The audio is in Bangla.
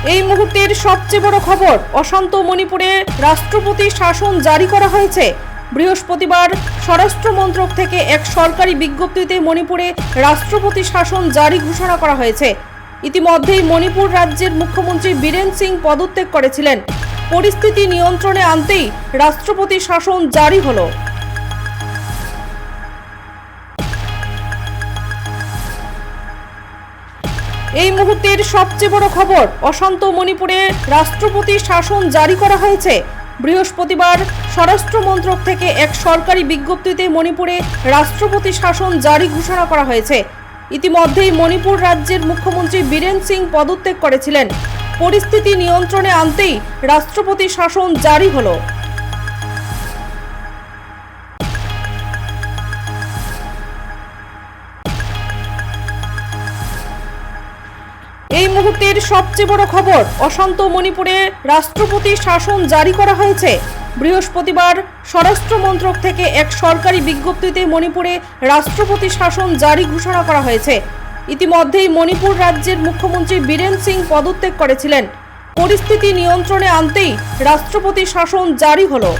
এই মুহূর্তের সবচেয়ে বড় খবর, অশান্ত মণিপুরে রাষ্ট্রপতি শাসন জারি করা হয়েছে। বৃহস্পতিবার স্বরাষ্ট্র মন্ত্রক থেকে এক সরকারি বিজ্ঞপ্তিতে মণিপুরে রাষ্ট্রপতি শাসন জারি ঘোষণা করা হয়েছে। ইতিমধ্যেই মণিপুর রাজ্যের মুখ্যমন্ত্রী বীরেন সিং পদত্যাগ করেছিলেন। পরিস্থিতি নিয়ন্ত্রণে আনতেই রাষ্ট্রপতি শাসন জারি হলো। এই মুহূর্তের সবচেয়ে বড় খবর, অশান্ত মণিপুরে রাষ্ট্রপতি শাসন জারি করা হয়েছে। বৃহস্পতিবার স্বরাষ্ট্র মন্ত্রক থেকে এক সরকারি বিজ্ঞপ্তিতে মণিপুরে রাষ্ট্রপতি শাসন জারি ঘোষণা করা হয়েছে। ইতিমধ্যেই মণিপুর রাজ্যের মুখ্যমন্ত্রী বীরেন সিং পদত্যাগ করেছিলেন। পরিস্থিতি নিয়ন্ত্রণে আনতেই রাষ্ট্রপতি শাসন জারি হলো। এই মুহূর্তের সবচেয়ে বড় খবর, অশান্ত মণিপুরে রাষ্ট্রপতি শাসন জারি করা হয়েছে। বৃহস্পতিবার স্বরাষ্ট্র মন্ত্রক থেকে এক সরকারি বিজ্ঞপ্তিতে মণিপুরে রাষ্ট্রপতি শাসন জারি ঘোষণা করা হয়েছে। ইতিমধ্যেই মণিপুর রাজ্যের মুখ্যমন্ত্রী বীরেন সিং পদত্যাগ করেছিলেন। পরিস্থিতি নিয়ন্ত্রণে আনতেই রাষ্ট্রপতি শাসন জারি হলো।